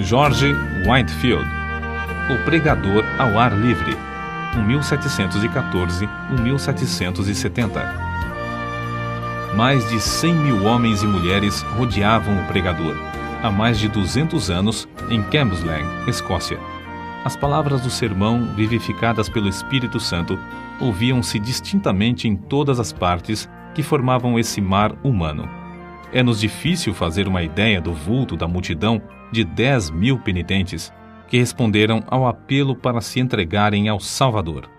George Whitefield, O Pregador ao Ar Livre, 1714-1770. Mais de 100 mil homens e mulheres rodeavam o pregador, há mais de 200 anos, em Cambuslang, Escócia. As palavras do sermão, vivificadas pelo Espírito Santo, ouviam-se distintamente em todas as partes que formavam esse mar humano. É-nos difícil fazer uma ideia do vulto da multidão de 10 mil penitentes que responderam ao apelo para se entregarem ao Salvador.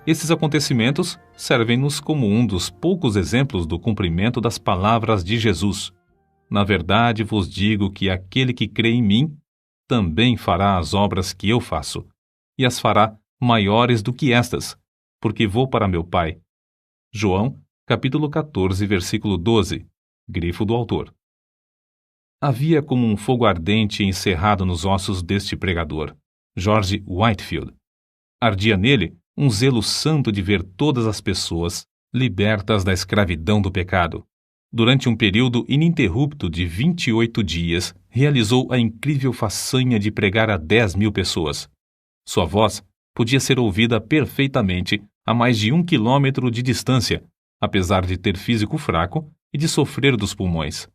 Esses acontecimentos servem-nos como um dos poucos exemplos do cumprimento das palavras de Jesus. Na verdade vos digo que aquele que crê em mim também fará as obras que eu faço, e as fará maiores do que estas, porque vou para meu Pai. João, capítulo 14, versículo 12, grifo do autor. Havia como um fogo ardente encerrado nos ossos deste pregador, George Whitefield. Ardia nele um zelo santo de ver todas as pessoas libertas da escravidão do pecado. Durante um período ininterrupto de 28 dias, realizou a incrível façanha de pregar a 10 mil pessoas. Sua voz podia ser ouvida perfeitamente a mais de 1 quilômetro de distância, apesar de ter físico fraco e de sofrer dos pulmões.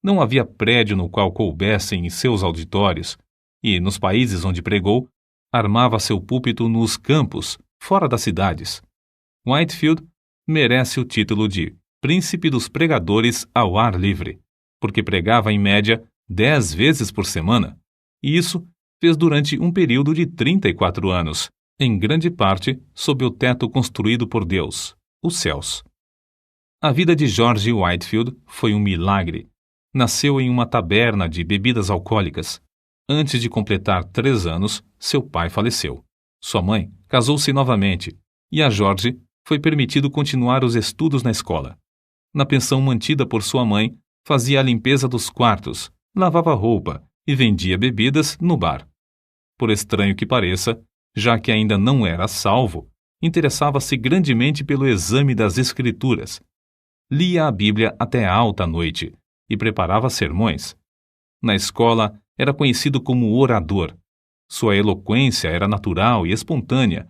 Não havia prédio no qual coubessem em seus auditórios, e, nos países onde pregou, armava seu púlpito nos campos, fora das cidades. Whitefield merece o título de Príncipe dos Pregadores ao Ar Livre, porque pregava em média 10 vezes por semana, e isso fez durante um período de 34 anos, em grande parte sob o teto construído por Deus, os céus. A vida de George Whitefield foi um milagre. Nasceu em uma taberna de bebidas alcoólicas. Antes de completar 3 anos, seu pai faleceu. Sua mãe casou-se novamente, e a George foi permitido continuar os estudos na escola. Na pensão mantida por sua mãe, fazia a limpeza dos quartos, lavava roupa e vendia bebidas no bar. Por estranho que pareça, já que ainda não era salvo, interessava-se grandemente pelo exame das Escrituras. Lia a Bíblia até alta noite e preparava sermões. Na escola, era conhecido como orador. Sua eloquência era natural e espontânea,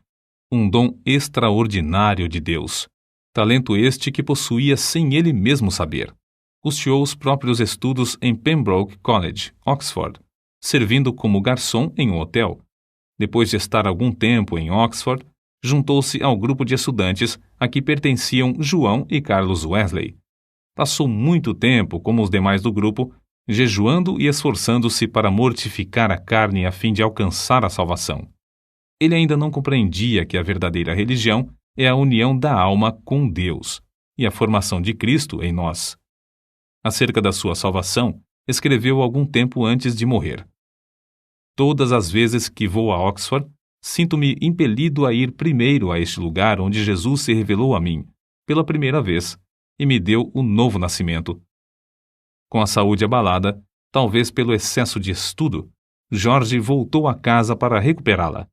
um dom extraordinário de Deus. Talento este que possuía sem ele mesmo saber. Custeou os próprios estudos em Pembroke College, Oxford, servindo como garçom em um hotel. Depois de estar algum tempo em Oxford, juntou-se ao grupo de estudantes a que pertenciam João e Carlos Wesley. Passou muito tempo, como os demais do grupo, jejuando e esforçando-se para mortificar a carne a fim de alcançar a salvação. Ele ainda não compreendia que a verdadeira religião é a união da alma com Deus e a formação de Cristo em nós. Acerca da sua salvação, escreveu algum tempo antes de morrer. Todas as vezes que vou a Oxford, sinto-me impelido a ir primeiro a este lugar onde Jesus se revelou a mim, pela primeira vez, e me deu o novo nascimento. Com a saúde abalada, talvez pelo excesso de estudo, George voltou a casa para recuperá-la.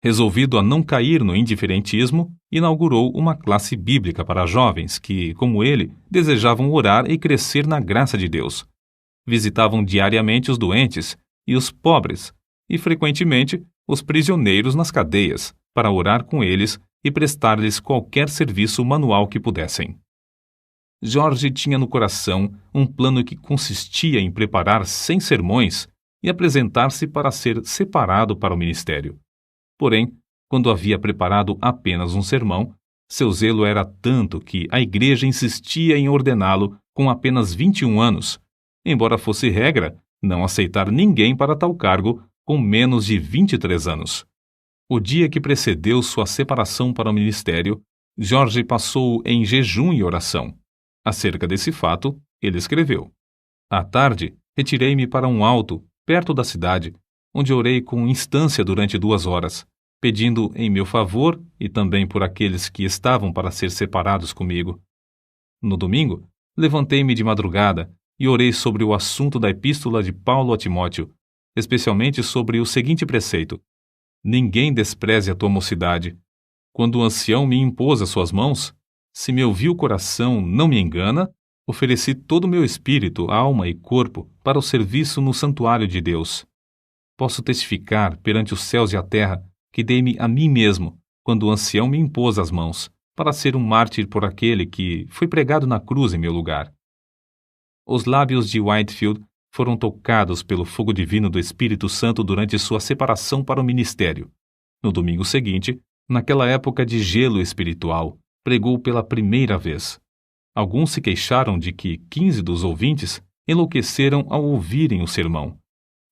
Resolvido a não cair no indiferentismo, inaugurou uma classe bíblica para jovens que, como ele, desejavam orar e crescer na graça de Deus. Visitavam diariamente os doentes e os pobres, e frequentemente os prisioneiros nas cadeias, para orar com eles e prestar-lhes qualquer serviço manual que pudessem. George tinha no coração um plano que consistia em preparar 100 sermões e apresentar-se para ser separado para o ministério. Porém, quando havia preparado apenas um sermão, seu zelo era tanto que a igreja insistia em ordená-lo com apenas 21 anos, embora fosse regra não aceitar ninguém para tal cargo com menos de 23 anos. O dia que precedeu sua separação para o ministério, George passou em jejum e oração. Acerca desse fato, ele escreveu: À tarde, retirei-me para um alto, perto da cidade, onde orei com instância durante 2 horas, pedindo em meu favor e também por aqueles que estavam para ser separados comigo. No domingo, levantei-me de madrugada e orei sobre o assunto da epístola de Paulo a Timóteo, especialmente sobre o seguinte preceito: Ninguém despreze a tua mocidade. Quando o ancião me impôs as suas mãos, se meu vil coração não me engana, ofereci todo o meu espírito, alma e corpo para o serviço no santuário de Deus. Posso testificar perante os céus e a terra que dei-me a mim mesmo, quando o ancião me impôs as mãos, para ser um mártir por aquele que foi pregado na cruz em meu lugar. Os lábios de Whitefield foram tocados pelo fogo divino do Espírito Santo durante sua separação para o ministério. No domingo seguinte, naquela época de gelo espiritual, pregou pela primeira vez. Alguns se queixaram de que 15 dos ouvintes enlouqueceram ao ouvirem o sermão.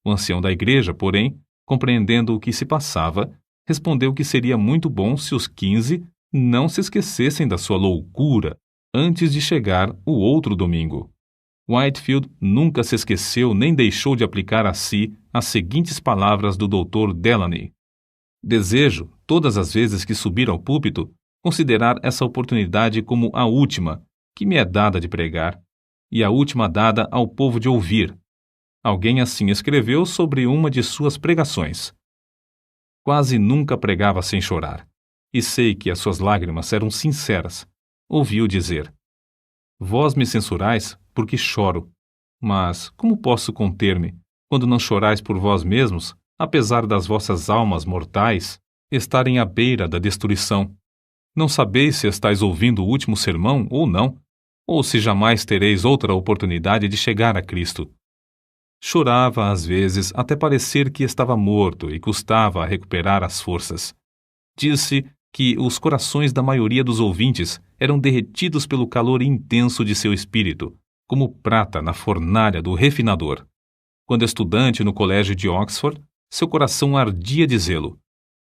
O ancião da igreja, porém, compreendendo o que se passava, respondeu que seria muito bom se os 15 não se esquecessem da sua loucura antes de chegar o outro domingo. Whitefield nunca se esqueceu nem deixou de aplicar a si as seguintes palavras do Dr. Delany: desejo, todas as vezes que subir ao púlpito, considerar essa oportunidade como a última que me é dada de pregar, e a última dada ao povo de ouvir. Alguém assim escreveu sobre uma de suas pregações. Quase nunca pregava sem chorar, e sei que as suas lágrimas eram sinceras. Ouvi-o dizer: vós me censurais porque choro, mas como posso conter-me quando não chorais por vós mesmos, apesar das vossas almas mortais estarem à beira da destruição? Não sabeis se estáis ouvindo o último sermão ou não, ou se jamais tereis outra oportunidade de chegar a Cristo. Chorava às vezes até parecer que estava morto e custava a recuperar as forças. Disse que os corações da maioria dos ouvintes eram derretidos pelo calor intenso de seu espírito, como prata na fornalha do refinador. Quando estudante no colégio de Oxford, seu coração ardia de zelo.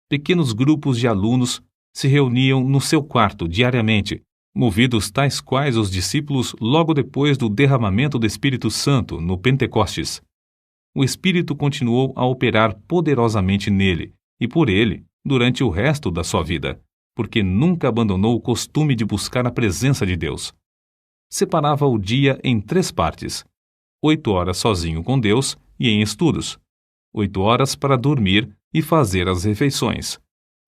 Pequenos grupos de alunos se reuniam no seu quarto diariamente, movidos tais quais os discípulos logo depois do derramamento do Espírito Santo no Pentecostes. O Espírito continuou a operar poderosamente nele e por ele durante o resto da sua vida, porque nunca abandonou o costume de buscar a presença de Deus. Separava o dia em 3 partes: 8 horas sozinho com Deus e em estudos, 8 horas para dormir e fazer as refeições,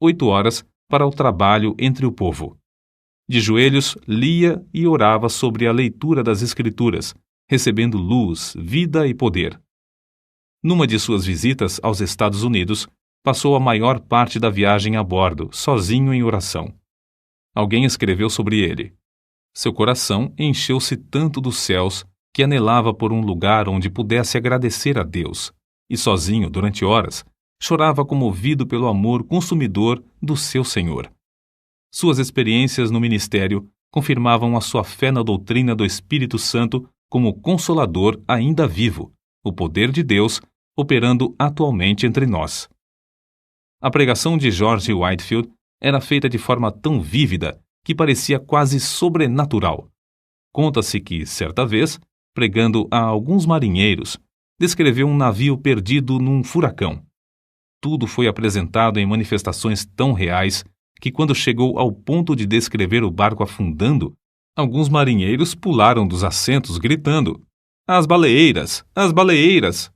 8 horas para o trabalho entre o povo. De joelhos, lia e orava sobre a leitura das Escrituras, recebendo luz, vida e poder. Numa de suas visitas aos Estados Unidos, passou a maior parte da viagem a bordo, sozinho em oração. Alguém escreveu sobre ele: seu coração encheu-se tanto dos céus que anelava por um lugar onde pudesse agradecer a Deus, e sozinho, durante horas, chorava comovido pelo amor consumidor do seu Senhor. Suas experiências no ministério confirmavam a sua fé na doutrina do Espírito Santo como Consolador ainda vivo, o poder de Deus operando atualmente entre nós. A pregação de George Whitefield era feita de forma tão vívida que parecia quase sobrenatural. Conta-se que, certa vez, pregando a alguns marinheiros, descreveu um navio perdido num furacão. Tudo foi apresentado em manifestações tão reais que, quando chegou ao ponto de descrever o barco afundando, alguns marinheiros pularam dos assentos gritando: "As baleeiras! As baleeiras!"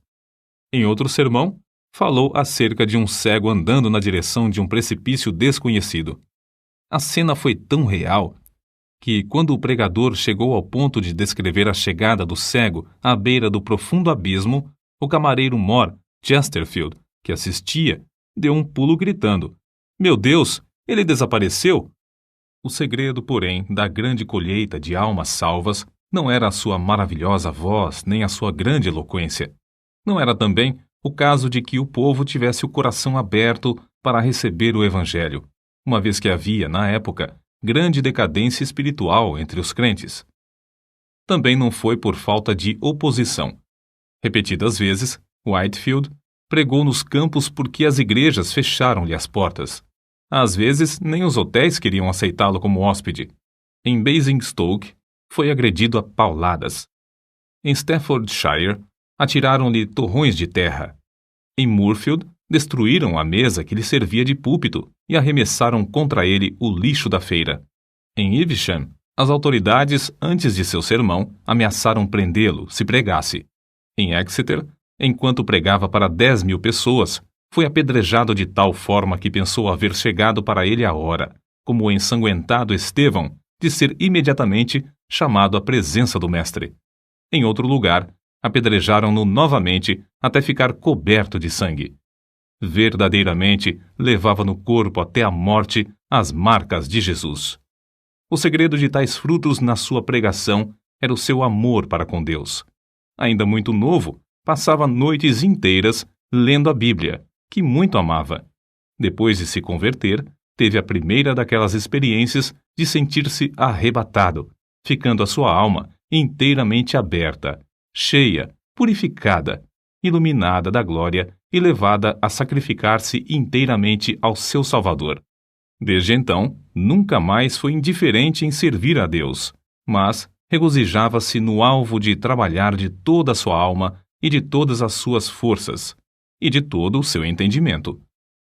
Em outro sermão, falou acerca de um cego andando na direção de um precipício desconhecido. A cena foi tão real que, quando o pregador chegou ao ponto de descrever a chegada do cego à beira do profundo abismo, o camareiro mor, Chesterfield, que assistia, deu um pulo gritando: "Meu Deus, ele desapareceu!" O segredo, porém, da grande colheita de almas salvas não era a sua maravilhosa voz nem a sua grande eloquência. Não era também o caso de que o povo tivesse o coração aberto para receber o Evangelho, uma vez que havia, na época, grande decadência espiritual entre os crentes. Também não foi por falta de oposição. Repetidas vezes, Whitefield pregou nos campos porque as igrejas fecharam-lhe as portas. Às vezes, nem os hotéis queriam aceitá-lo como hóspede. Em Basingstoke, foi agredido a pauladas. Em Staffordshire, atiraram-lhe torrões de terra. Em Moorfield, destruíram a mesa que lhe servia de púlpito e arremessaram contra ele o lixo da feira. Em Evesham, as autoridades, antes de seu sermão, ameaçaram prendê-lo se pregasse. Em Exeter, enquanto pregava para 10.000 pessoas, foi apedrejado de tal forma que pensou haver chegado para ele a hora, como o ensanguentado Estevão, de ser imediatamente chamado à presença do mestre. Em outro lugar, Apedrejaram-no novamente até ficar coberto de sangue. Verdadeiramente levava no corpo até a morte as marcas de Jesus. O segredo de tais frutos na sua pregação era o seu amor para com Deus. Ainda muito novo, passava noites inteiras lendo a Bíblia, que muito amava. Depois de se converter, teve a primeira daquelas experiências de sentir-se arrebatado, ficando a sua alma inteiramente aberta, cheia, purificada, iluminada da glória e levada a sacrificar-se inteiramente ao seu Salvador. Desde então, nunca mais foi indiferente em servir a Deus, mas regozijava-se no alvo de trabalhar de toda a sua alma e de todas as suas forças, e de todo o seu entendimento.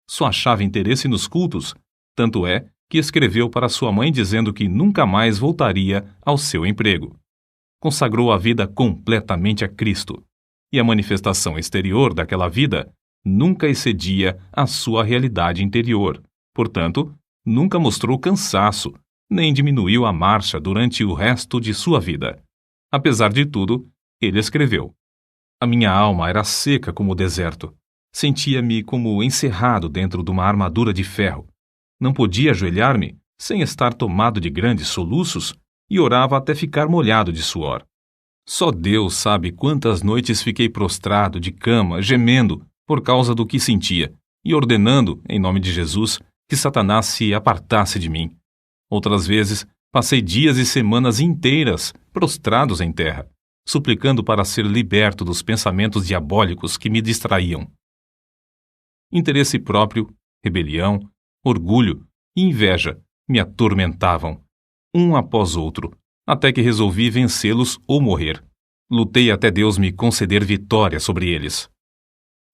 Só achava interesse nos cultos, tanto é que escreveu para sua mãe dizendo que nunca mais voltaria ao seu emprego. Consagrou a vida completamente a Cristo, e a manifestação exterior daquela vida nunca excedia a sua realidade interior. Portanto, nunca mostrou cansaço, nem diminuiu a marcha durante o resto de sua vida. Apesar de tudo, ele escreveu: "A minha alma era seca como o deserto. Sentia-me como encerrado dentro de uma armadura de ferro. Não podia ajoelhar-me sem estar tomado de grandes soluços e orava até ficar molhado de suor. Só Deus sabe quantas noites fiquei prostrado de cama, gemendo por causa do que sentia e ordenando, em nome de Jesus, que Satanás se apartasse de mim. Outras vezes, passei dias e semanas inteiras prostrados em terra, suplicando para ser liberto dos pensamentos diabólicos que me distraíam. Interesse próprio, rebelião, orgulho e inveja me atormentavam, um após outro, até que resolvi vencê-los ou morrer. Lutei até Deus me conceder vitória sobre eles."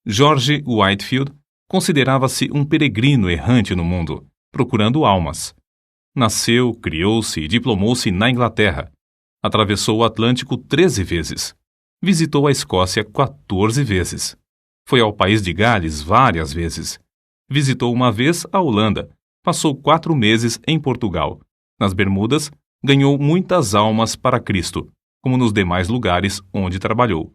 George Whitefield considerava-se um peregrino errante no mundo, procurando almas. Nasceu, criou-se e diplomou-se na Inglaterra. Atravessou o Atlântico 13 vezes. Visitou a Escócia 14 vezes. Foi ao país de Gales várias vezes. Visitou uma vez a Holanda. Passou 4 meses em Portugal. Nas Bermudas, ganhou muitas almas para Cristo, como nos demais lugares onde trabalhou.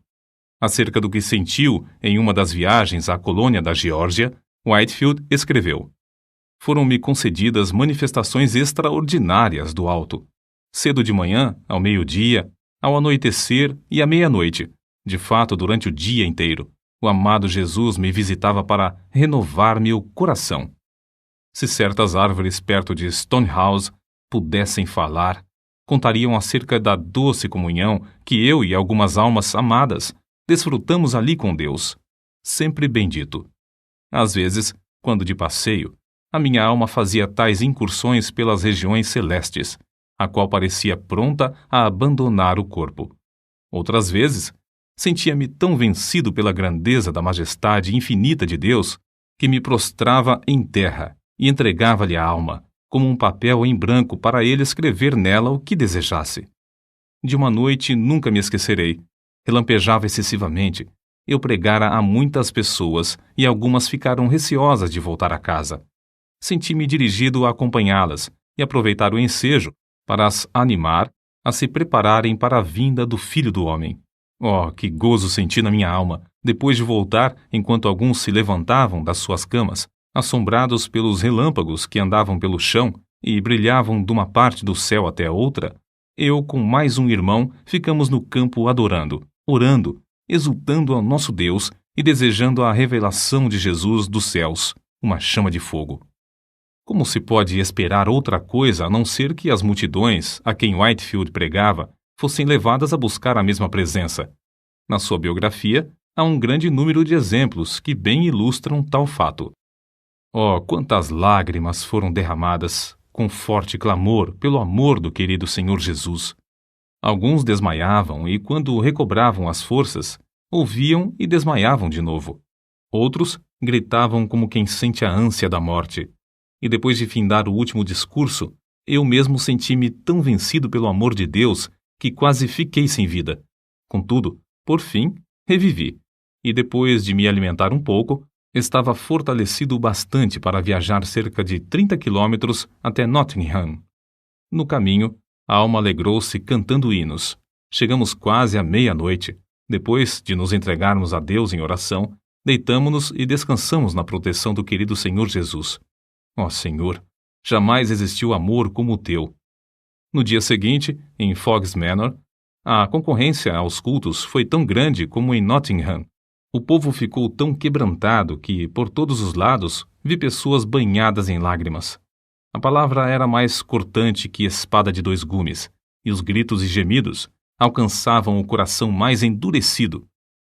Acerca do que sentiu em uma das viagens à colônia da Geórgia, Whitefield escreveu: "Foram-me concedidas manifestações extraordinárias do alto. Cedo de manhã, ao meio-dia, ao anoitecer e à meia-noite, de fato durante o dia inteiro, o amado Jesus me visitava para renovar-me o coração. Se certas árvores perto de Stonehouse pudessem falar, contariam acerca da doce comunhão que eu e algumas almas amadas desfrutamos ali com Deus, sempre bendito. Às vezes, quando de passeio, a minha alma fazia tais incursões pelas regiões celestes, a qual parecia pronta a abandonar o corpo. Outras vezes, sentia-me tão vencido pela grandeza da majestade infinita de Deus que me prostrava em terra e entregava-lhe a alma, como um papel em branco para ele escrever nela o que desejasse. De uma noite nunca me esquecerei. Relampejava excessivamente. Eu pregara a muitas pessoas e algumas ficaram receosas de voltar a casa. Senti-me dirigido a acompanhá-las e aproveitar o ensejo para as animar a se prepararem para a vinda do Filho do Homem. Oh, que gozo senti na minha alma, depois de voltar enquanto alguns se levantavam das suas camas, assombrados pelos relâmpagos que andavam pelo chão e brilhavam de uma parte do céu até a outra. Eu, com mais um irmão, ficamos no campo adorando, orando, exultando ao nosso Deus e desejando a revelação de Jesus dos céus, uma chama de fogo. Como se pode esperar outra coisa a não ser que as multidões a quem Whitefield pregava fossem levadas a buscar a mesma presença? Na sua biografia, há um grande número de exemplos que bem ilustram tal fato. Oh, quantas lágrimas foram derramadas, com forte clamor pelo amor do querido Senhor Jesus! Alguns desmaiavam e, quando recobravam as forças, ouviam e desmaiavam de novo. Outros gritavam como quem sente a ânsia da morte. E depois de findar o último discurso, eu mesmo senti-me tão vencido pelo amor de Deus que quase fiquei sem vida. Contudo, por fim, revivi, e depois de me alimentar um pouco, estava fortalecido bastante para viajar cerca de 30 quilômetros até Nottingham. No caminho, a alma alegrou-se cantando hinos. Chegamos quase à meia-noite. Depois de nos entregarmos a Deus em oração, deitamo-nos e descansamos na proteção do querido Senhor Jesus. Ó Senhor, jamais existiu amor como o teu. No dia seguinte, em Fog's Manor, a concorrência aos cultos foi tão grande como em Nottingham. O povo ficou tão quebrantado que, por todos os lados, vi pessoas banhadas em lágrimas. A palavra era mais cortante que espada de dois gumes, e os gritos e gemidos alcançavam o coração mais endurecido.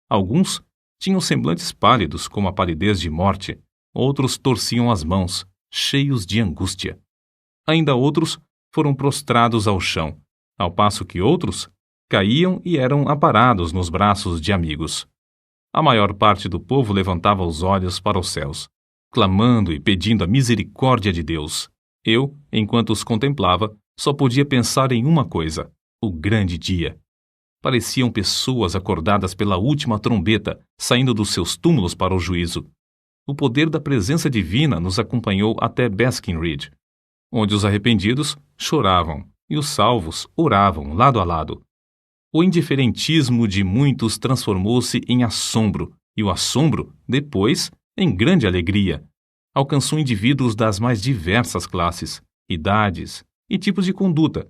Alguns tinham semblantes pálidos como a palidez de morte, outros torciam as mãos, cheios de angústia. Ainda outros foram prostrados ao chão, ao passo que outros caíam e eram aparados nos braços de amigos. A maior parte do povo levantava os olhos para os céus, clamando e pedindo a misericórdia de Deus. Eu, enquanto os contemplava, só podia pensar em uma coisa: o grande dia. Pareciam pessoas acordadas pela última trombeta, saindo dos seus túmulos para o juízo. O poder da presença divina nos acompanhou até Basking Ridge, onde os arrependidos choravam e os salvos oravam lado a lado. O indiferentismo de muitos transformou-se em assombro, e o assombro, depois, em grande alegria. Alcançou indivíduos das mais diversas classes, idades e tipos de conduta.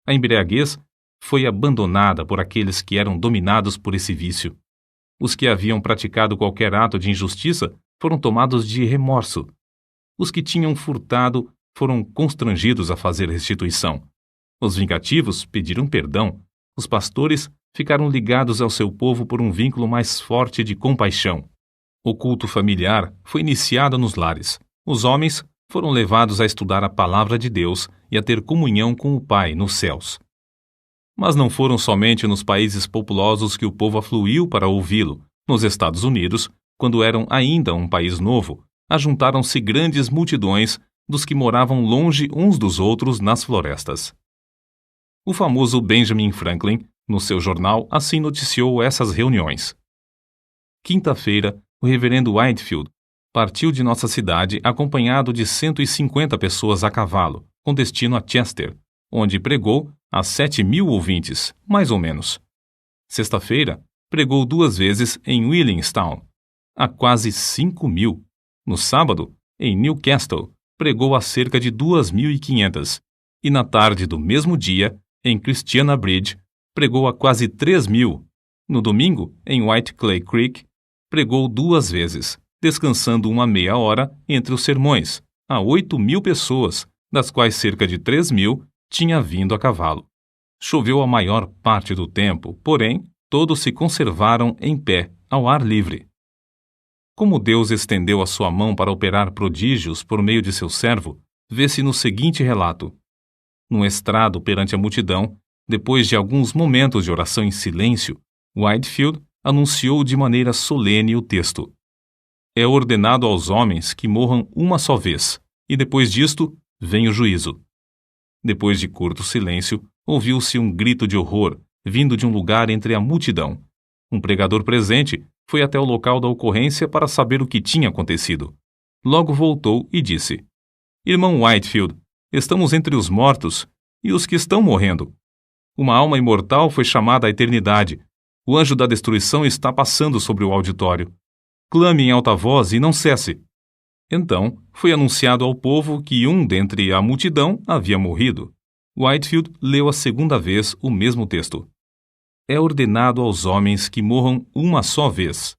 A embriaguez foi abandonada por aqueles que eram dominados por esse vício. Os que haviam praticado qualquer ato de injustiça foram tomados de remorso. Os que tinham furtado foram constrangidos a fazer restituição. Os vingativos pediram perdão. Os pastores ficaram ligados ao seu povo por um vínculo mais forte de compaixão. O culto familiar foi iniciado nos lares. Os homens foram levados a estudar a palavra de Deus e a ter comunhão com o Pai nos céus. Mas não foram somente nos países populosos que o povo afluiu para ouvi-lo. Nos Estados Unidos, quando eram ainda um país novo, ajuntaram-se grandes multidões dos que moravam longe uns dos outros nas florestas. O famoso Benjamin Franklin, no seu jornal, assim noticiou essas reuniões. Quinta-feira, o reverendo Whitefield partiu de nossa cidade acompanhado de 150 pessoas a cavalo, com destino a Chester, onde pregou a 7.000 ouvintes, mais ou menos. Sexta-feira, pregou 2 vezes em Williamstown, a quase 5.000. No sábado, em Newcastle, pregou a cerca de 2.500. E na tarde do mesmo dia, em Christiana Bridge, pregou a quase 3.000. No domingo, em White Clay Creek, pregou 2 vezes, descansando uma meia hora entre os sermões, a 8.000 pessoas, das quais cerca de 3.000 tinha vindo a cavalo. Choveu a maior parte do tempo, porém, todos se conservaram em pé, ao ar livre. Como Deus estendeu a sua mão para operar prodígios por meio de seu servo, vê-se no seguinte relato. Num estrado perante a multidão, depois de alguns momentos de oração em silêncio, Whitefield anunciou de maneira solene o texto. É ordenado aos homens que morram uma só vez, e depois disto vem o juízo. Depois de curto silêncio, ouviu-se um grito de horror, vindo de um lugar entre a multidão. Um pregador presente foi até o local da ocorrência para saber o que tinha acontecido. Logo voltou e disse: Irmão Whitefield, estamos entre os mortos e os que estão morrendo. Uma alma imortal foi chamada à eternidade. O anjo da destruição está passando sobre o auditório. Clame em alta voz e não cesse. Então, foi anunciado ao povo que um dentre a multidão havia morrido. Whitefield leu a segunda vez o mesmo texto. É ordenado aos homens que morram uma só vez.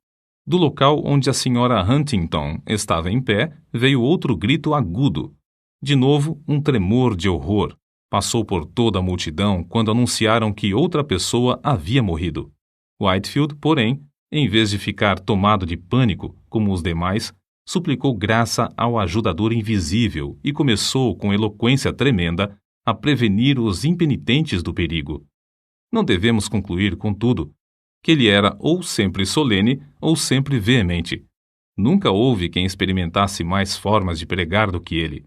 Do local onde a senhora Huntington estava em pé, veio outro grito agudo. De novo, um tremor de horror. Passou por toda a multidão quando anunciaram que outra pessoa havia morrido. Whitefield, porém, em vez de ficar tomado de pânico, como os demais, suplicou graça ao ajudador invisível e começou, com eloquência tremenda, a prevenir os impenitentes do perigo. Não devemos concluir, contudo, que ele era ou sempre solene ou sempre veemente. Nunca houve quem experimentasse mais formas de pregar do que ele.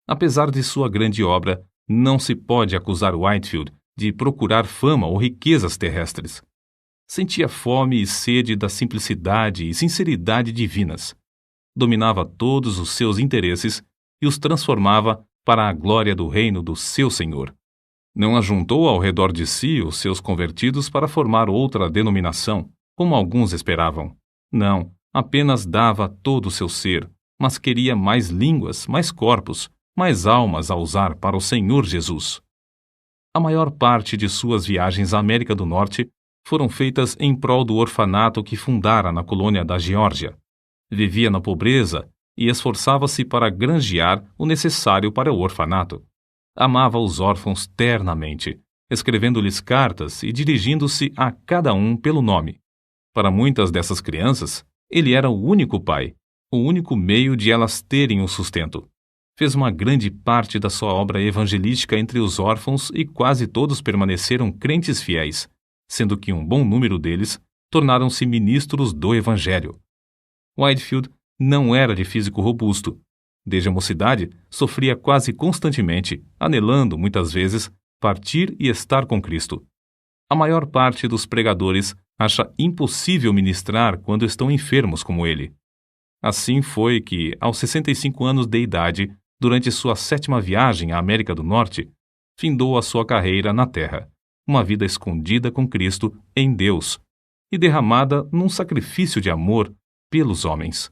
Apesar de sua grande obra, não se pode acusar Whitefield de procurar fama ou riquezas terrestres. Sentia fome e sede da simplicidade e sinceridade divinas. Dominava todos os seus interesses e os transformava para a glória do reino do seu Senhor. Não ajuntou ao redor de si os seus convertidos para formar outra denominação, como alguns esperavam. Não, apenas dava todo o seu ser, mas queria mais línguas, mais corpos, mais almas a usar para o Senhor Jesus. A maior parte de suas viagens à América do Norte foram feitas em prol do orfanato que fundara na colônia da Geórgia. Vivia na pobreza e esforçava-se para granjear o necessário para o orfanato. Amava os órfãos ternamente, escrevendo-lhes cartas e dirigindo-se a cada um pelo nome. Para muitas dessas crianças, ele era o único pai, o único meio de elas terem o sustento. Fez uma grande parte da sua obra evangelística entre os órfãos e quase todos permaneceram crentes fiéis, sendo que um bom número deles tornaram-se ministros do Evangelho. Whitefield não era de físico robusto. Desde a mocidade, sofria quase constantemente, anelando, muitas vezes, partir e estar com Cristo. A maior parte dos pregadores acha impossível ministrar quando estão enfermos como ele. Assim foi que, aos 65 anos de idade, durante sua 7ª viagem à América do Norte, findou a sua carreira na Terra, uma vida escondida com Cristo em Deus e derramada num sacrifício de amor pelos homens.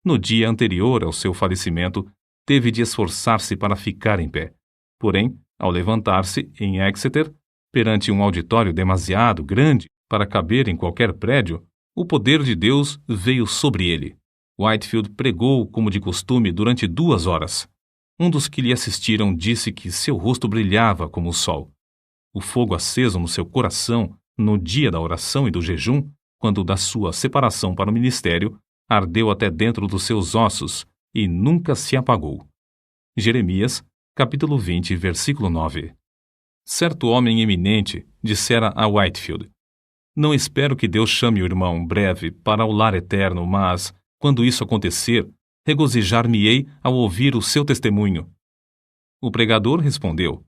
No dia anterior ao seu falecimento, teve de esforçar-se para ficar em pé. Porém, ao levantar-se em Exeter, perante um auditório demasiado grande para caber em qualquer prédio, o poder de Deus veio sobre ele. Whitefield pregou como de costume durante 2 horas. Um dos que lhe assistiram disse que seu rosto brilhava como o sol. O fogo aceso no seu coração, no dia da oração e do jejum, quando da sua separação para o ministério, ardeu até dentro dos seus ossos e nunca se apagou. Jeremias, capítulo 20, versículo 9. Certo homem eminente dissera a Whitefield: "Não espero que Deus chame o irmão breve para o lar eterno, mas, quando isso acontecer, regozijar-me-ei ao ouvir o seu testemunho." O pregador respondeu: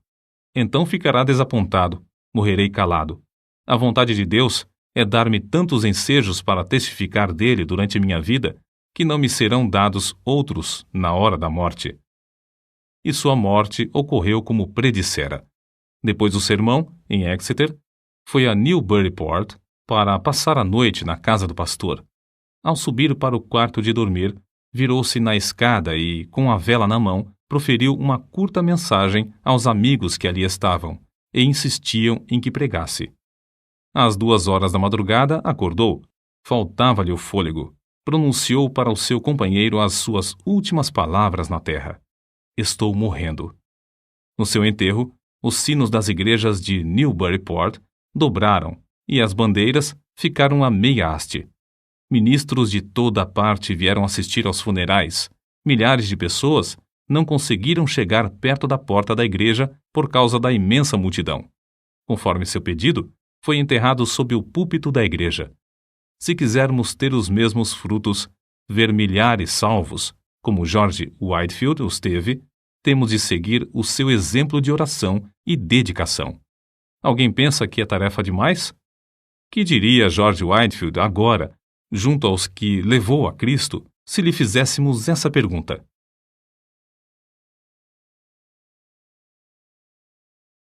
"Então ficará desapontado, morrerei calado. A vontade de Deus é dar-me tantos ensejos para testificar dele durante minha vida, que não me serão dados outros na hora da morte." E sua morte ocorreu como predissera. Depois do sermão, em Exeter, foi a Newburyport para passar a noite na casa do pastor. Ao subir para o quarto de dormir, virou-se na escada e, com a vela na mão, proferiu uma curta mensagem aos amigos que ali estavam e insistiam em que pregasse. Às 2 horas da madrugada, acordou. Faltava-lhe o fôlego. Pronunciou para o seu companheiro as suas últimas palavras na terra: "Estou morrendo." No seu enterro, os sinos das igrejas de Newburyport dobraram e as bandeiras ficaram a meia haste. Ministros de toda a parte vieram assistir aos funerais. Milhares de pessoas não conseguiram chegar perto da porta da igreja por causa da imensa multidão. Conforme seu pedido, foi enterrado sob o púlpito da igreja. Se quisermos ter os mesmos frutos, ver milhares salvos, como George Whitefield os teve, temos de seguir o seu exemplo de oração e dedicação. Alguém pensa que é tarefa demais? Que diria George Whitefield agora, junto aos que levou a Cristo, se lhe fizéssemos essa pergunta?